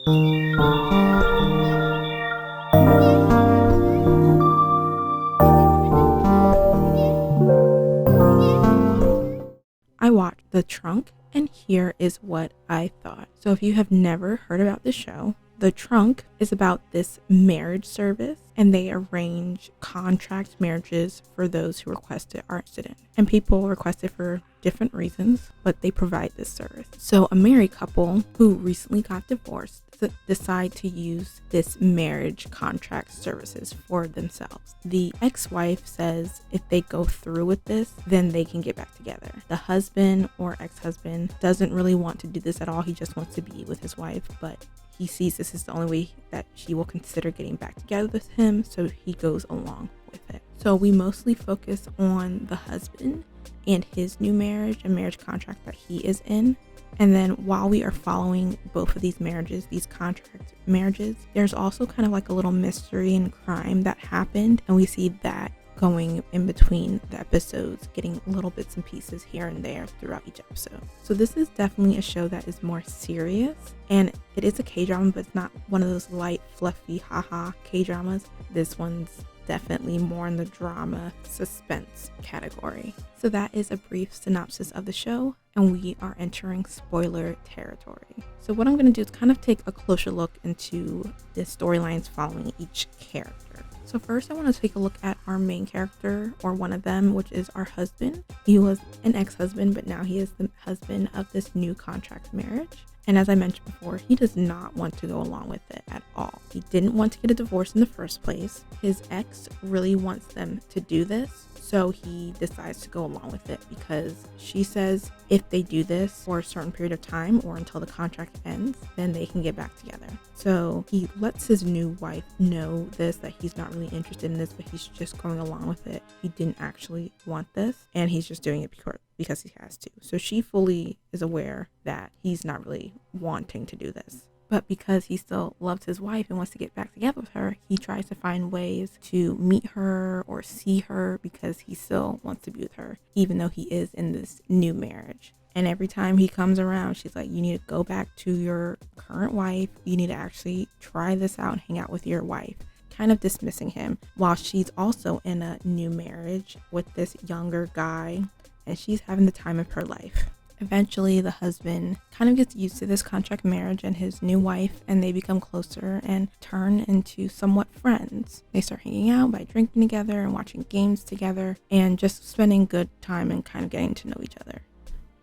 I watched The Trunk, and here is what I thought. So, if you have never heard about the show, The Trunk is about this marriage service, and they arrange contract marriages for those who request it are interested in. And people request it for different reasons, but they provide this service. So, a married couple who recently got divorced decide to use this marriage contract services for themselves. The ex-wife says if they go through with this, then they can get back together. The husband or ex-husband doesn't really want to do this at all. He just wants to be with his wife, but he sees this is the only way that she will consider getting back together with him, so he goes along with it. So we mostly focus on the husband and his new marriage and marriage contract that he is in. And then while we are following both of these marriages, these contract marriages, there's also kind of like a little mystery and crime that happened. And we see that going in between the episodes, getting little bits and pieces here and there throughout each episode. So this is definitely a show that is more serious. And it is a K-drama, but it's not one of those light, fluffy, haha K-dramas. This one's definitely more in the drama suspense category. So that is a brief synopsis of the show, and we are entering spoiler territory. So what I'm going to do is kind of take a closer look into the storylines following each character. So first I want to take a look at our main character, or one of them, which is our husband. He was an ex-husband, but now he is the husband of this new contract marriage. And as I mentioned before, he does not want to go along with it at all. He didn't want to get a divorce in the first place. His ex really wants them to do this, so he decides to go along with it because she says if they do this for a certain period of time or until the contract ends, then they can get back together. So he lets his new wife know this, that he's not really interested in this, but he's just going along with it. He didn't actually want this, and he's just doing it because he has to. So she fully is aware that he's not really wanting to do this. But because he still loves his wife and wants to get back together with her, he tries to find ways to meet her or see her because he still wants to be with her, even though he is in this new marriage. And every time he comes around, she's like, you need to go back to your current wife. You need to actually try this out and hang out with your wife. Kind of dismissing him, while she's also in a new marriage with this younger guy, and she's having the time of her life. Eventually, the husband kind of gets used to this contract marriage and his new wife, and they become closer and turn into somewhat friends. They start hanging out by drinking together and watching games together and just spending good time and kind of getting to know each other.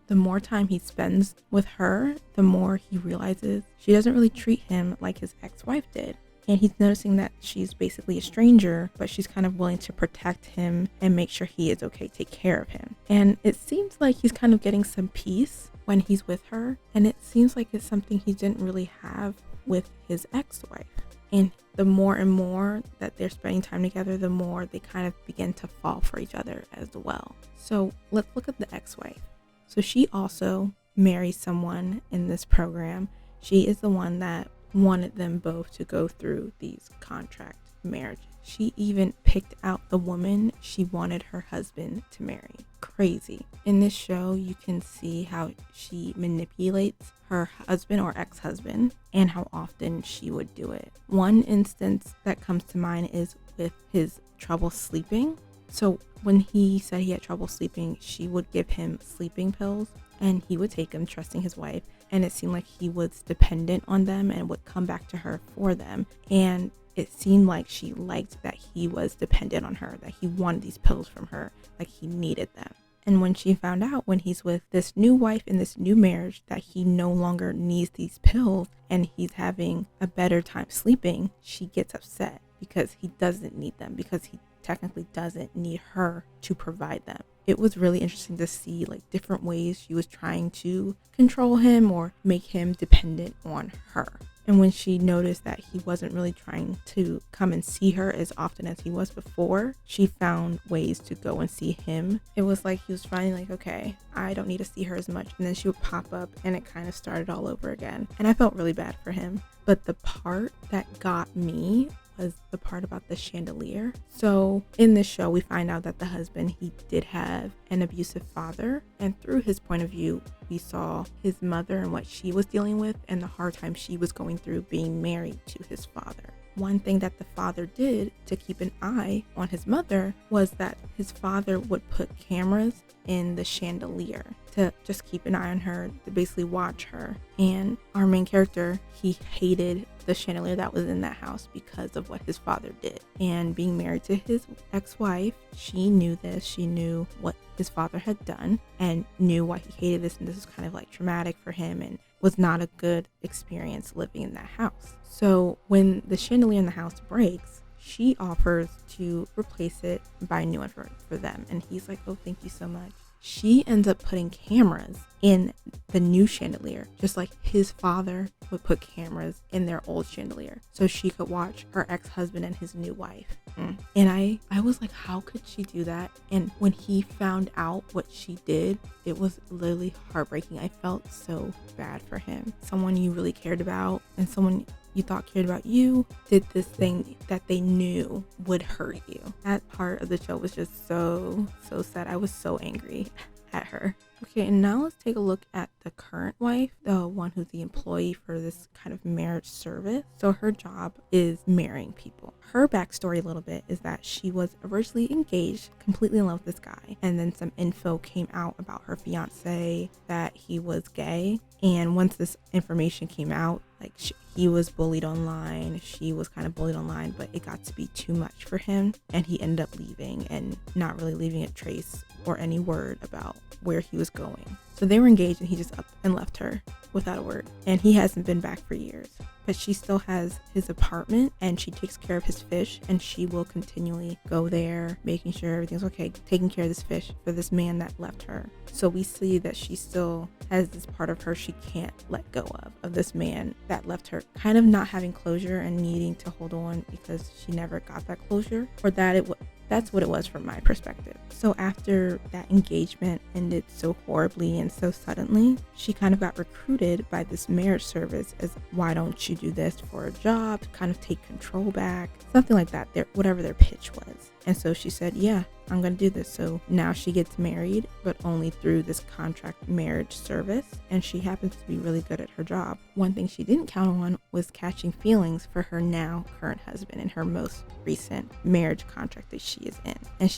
The more time he spends with her, the more he realizes she doesn't really treat him like his ex-wife did. And he's noticing that she's basically a stranger, but she's kind of willing to protect him and make sure he is okay, take care of him. And it seems like he's kind of getting some peace when he's with her. And it seems like it's something he didn't really have with his ex-wife. And the more and more that they're spending time together, the more they kind of begin to fall for each other as well. So let's look at the ex-wife. So she also marries someone in this program. She is the one that wanted them both to go through these contract marriages. She even picked out the woman she wanted her husband to marry. Crazy. In this show, you can see how she manipulates her husband or ex-husband and how often she would do it. One instance that comes to mind is with his trouble sleeping. So when he said he had trouble sleeping, she would give him sleeping pills and he would take them, trusting his wife. And it seemed like he was dependent on them and would come back to her for them. And it seemed like she liked that he was dependent on her, that he wanted these pills from her, like he needed them. And when she found out, when he's with this new wife in this new marriage, that he no longer needs these pills and he's having a better time sleeping, she gets upset because he doesn't need them, because he technically doesn't need her to provide them. It was really interesting to see like different ways she was trying to control him or make him dependent on her. And when she noticed that he wasn't really trying to come and see her as often as he was before, she found ways to go and see him. It was like he was finding like, okay, I don't need to see her as much. And then she would pop up and it kind of started all over again. And I felt really bad for him. But the part that got me was the part about the chandelier. So in this show, we find out that the husband, he did have an abusive father, and through his point of view, we saw his mother and what she was dealing with and the hard time she was going through being married to his father. One thing that the father did to keep an eye on his mother was that his father would put cameras in the chandelier to just keep an eye on her, to basically watch her. And our main character, he hated the chandelier that was in that house because of what his father did. And being married to his ex-wife, she knew this. She knew what his father had done and knew why he hated this. And this was kind of like traumatic for him and was not a good experience living in that house. So when the chandelier in the house breaks, she offers to replace it, buy a new one for them. And he's like, oh, thank you so much. She ends up putting cameras in the new chandelier, just like his father would put cameras in their old chandelier so she could watch her ex-husband and his new wife. And I was like, how could she do that? And when he found out what she did, it was literally heartbreaking. I felt so bad for him. Someone you really cared about and someone you thought cared about you did this thing that they knew would hurt you. That part of the show was just so sad. I was so angry at her. Okay, and now let's take a look at the current wife, the one who's the employee for this kind of marriage service. So her job is marrying people. Her backstory a little bit is that she was originally engaged, completely in love with this guy, and then some info came out about her fiance that he was gay. And once this information came out, like he was bullied online, she was kind of bullied online, but it got to be too much for him, and he ended up leaving and not really leaving a trace or any word about where he was going. So they were engaged and he just up and left her without a word, and he hasn't been back for years. But she still has his apartment and she takes care of his fish, and she will continually go there making sure everything's okay, taking care of this fish for this man that left her. So we see that she still has this part of her she can't let go of this man that left her, kind of not having closure and needing to hold on because she never got that closure, or that's what it was from my perspective. So after that engagement ended so horribly and so suddenly, she kind of got recruited by this marriage service as, why don't you do this for a job to kind of take control back, something like that, whatever their pitch was. And so she said, yeah, I'm going to do this. So now she gets married, but only through this contract marriage service. And she happens to be really good at her job. One thing she didn't count on was catching feelings for her now current husband in her most recent marriage contract that she is in. And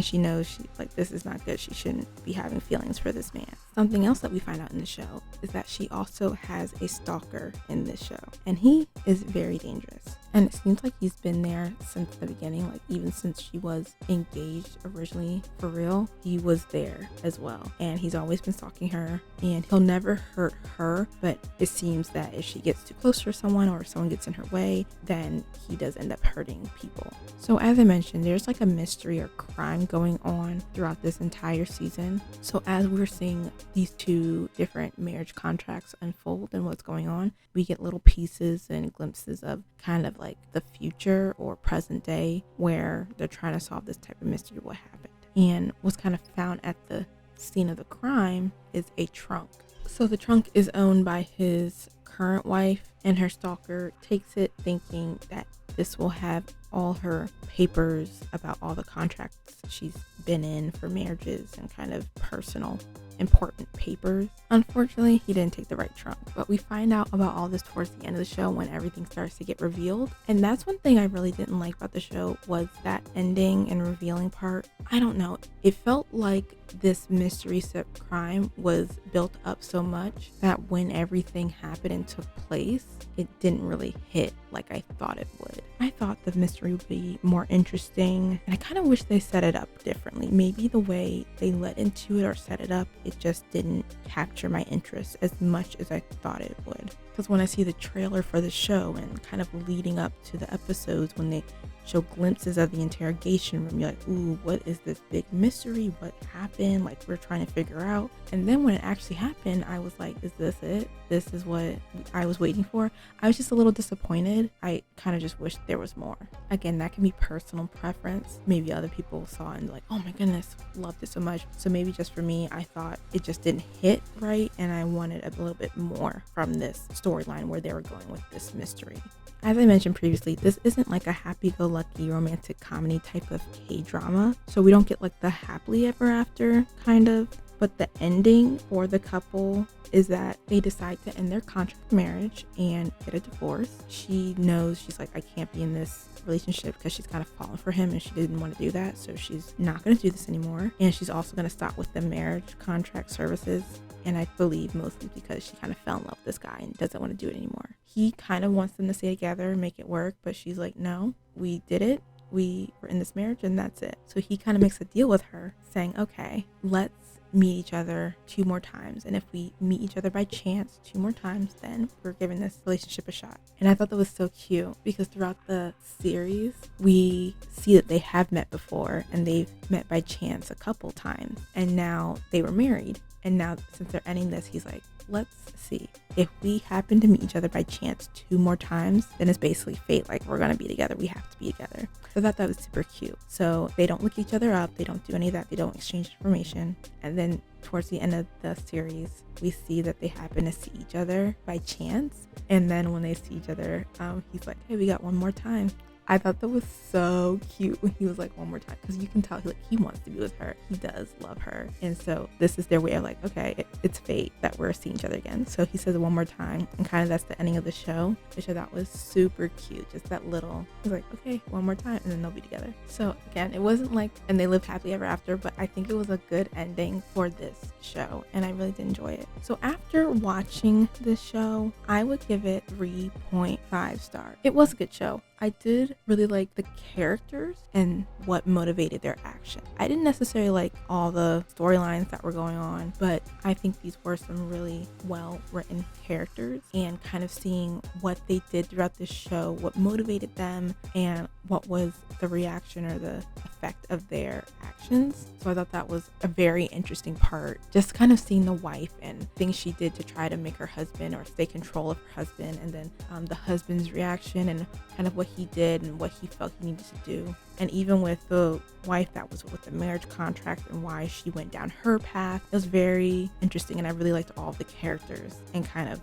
she knows she like, this is not good. She shouldn't be having feelings for this man. Something else that we find out in the show is that she also has a stalker in this show, and he is very dangerous. And it seems like he's been there since the beginning, like even since she was engaged originally for real, he was there as well. And he's always been stalking her, and he'll never hurt her, but it seems that if she gets too close to someone or someone gets in her way, then he does end up hurting people. So as I mentioned, there's like a mystery or crime going on throughout this entire season. So as we're seeing these two different marriage contracts unfold and what's going on, we get little pieces and glimpses of kind of like the future or present day where they're trying to solve this type of mystery, what happened. And what's kind of found at the scene of the crime is a trunk. So the trunk is owned by his current wife, and her stalker takes it thinking that this will have all her papers about all the contracts she's been in for marriages and kind of personal important papers. Unfortunately, he didn't take the right trunk, but we find out about all this towards the end of the show when everything starts to get revealed. And that's one thing I really didn't like about the show, was that ending and revealing part. I don't know, it felt like this mystery set crime was built up so much that when everything happened and took place, it didn't really hit like I thought it would. I thought the mystery would be more interesting, and I kind of wish they set it up differently. Maybe the way they led into it or set it up, it just didn't capture my interest as much as I thought it would. Because when I see the trailer for the show and kind of leading up to the episodes, when they show glimpses of the interrogation room, you're like, ooh, what is this big mystery? What happened? Like, we're trying to figure out. And then when it actually happened, I was like, is this it? This is what I was waiting for? I was just a little disappointed. I kind of just wished there was more. Again, that can be personal preference. Maybe other people saw it and like, oh my goodness, loved it so much. So maybe just for me, I thought it just didn't hit right, and I wanted a little bit more from this story. storyline where they were going with this mystery. As I mentioned previously, this isn't like a happy-go-lucky romantic comedy type of K-drama, so we don't get like the happily ever after kind of, but the ending for the couple is that they decide to end their contract marriage and get a divorce. She knows, she's like, I can't be in this relationship because she's kind of fallen for him and she didn't want to do that, so she's not going to do this anymore. And she's also going to stop with the marriage contract services, and I believe mostly because she kind of fell in love with this guy and doesn't want to do it anymore. He kind of wants them to stay together and make it work, but she's like, no, we did it. We were in this marriage and that's it. So he kind of makes a deal with her saying, okay, let's meet each other 2 more times, and if we meet each other by chance 2 more times, then we're giving this relationship a shot. And I thought that was so cute because throughout the series we see that they have met before and they've met by chance a couple times, and now they were married, and now since they're ending this, he's like, let's see, if we happen to meet each other by chance 2 more times, then it's basically fate, like we're gonna be together, we have to be together. So I thought that was super cute. So they don't look each other up, they don't do any of that, they don't exchange information, and then towards the end of the series we see that they happen to see each other by chance, and then when they see each other, he's like, hey, we got 1 more time. I thought that was so cute when he was like, 1 more time, because you can tell he wants to be with her. He does love her. And so this is their way of like, okay, it's fate that we're seeing each other again. So he says 1 more time, and kind of that's the ending of the show, which I thought was super cute. Just that little, he's like, okay, 1 more time, and then they'll be together. So again, it wasn't like, and they lived happily ever after, but I think it was a good ending for this show, and I really did enjoy it. So after watching this show, I would give it 3.5 stars. It was a good show. I did really like the characters and what motivated their action. I didn't necessarily like all the storylines that were going on, but I think these were some really well written characters, and kind of seeing what they did throughout the show, what motivated them, and what was the reaction or the effect of their actions. So I thought that was a very interesting part, just kind of seeing the wife and things she did to try to make her husband or stay control of her husband, and then the husband's reaction and kind of what he did and what he felt he needed to do. And even with the wife that was with the marriage contract and why she went down her path, it was very interesting, and I really liked all the characters and kind of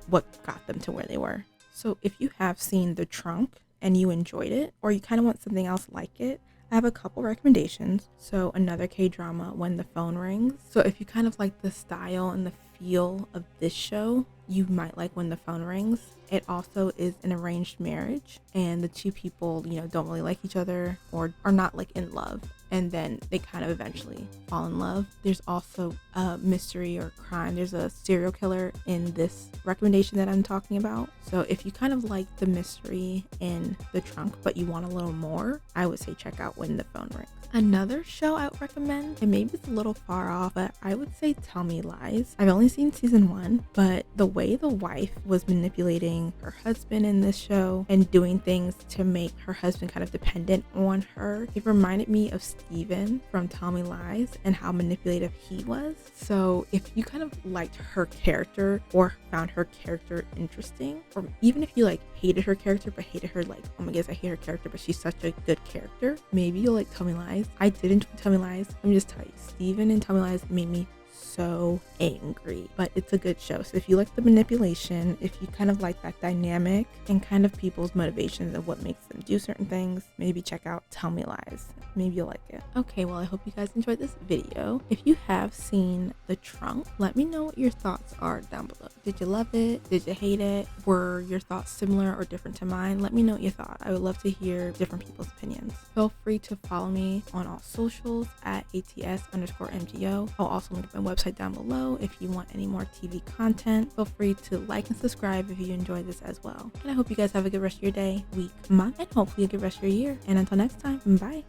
what got them to where they were. So if you have seen The Trunk and you enjoyed it, or you kind of want something else like it, I have a couple recommendations. So another K-drama, When the Phone Rings. So if you kind of like the style and the feel of this show, you might like When the Phone Rings. It also is an arranged marriage, and the 2 people, don't really like each other or are not like in love, and then they kind of eventually fall in love. There's also a mystery or crime. There's a serial killer in this recommendation that I'm talking about. So if you kind of like the mystery in The Trunk but you want a little more, I would say check out When the Phone Rings. Another show I would recommend, and maybe it's a little far off, but I would say Tell Me Lies. I've only seen season 1, but the way the wife was manipulating her husband in this show and doing things to make her husband kind of dependent on her, it reminded me of Steven from Tell Me Lies and how manipulative he was. So if you kind of liked her character or found her character interesting, or even if you like hated her character but hated her like, oh my goodness, I hate her character but she's such a good character, maybe you'll like Tell Me Lies. I did enjoy Tell Me Lies. Let me just tell you, Steven in Tell Me Lies made me so angry, but it's a good show. So if you like the manipulation, if you kind of like that dynamic and kind of people's motivations of what makes them do certain things, maybe check out Tell Me Lies. Maybe you'll like it. Okay, well, I hope you guys enjoyed this video. If you have seen The Trunk, let me know what your thoughts are down below. Did you love it? Did you hate it? Were your thoughts similar or different to mine? Let me know what you thought. I would love to hear different people's opinions. Feel free to follow me on all socials at @ATS_MGO. I'll also link my website down below if you want any more TV content. Feel free to like and subscribe if you enjoyed this as well. And I hope you guys have a good rest of your day, week, month, and hopefully a good rest of your year. And until next time, bye.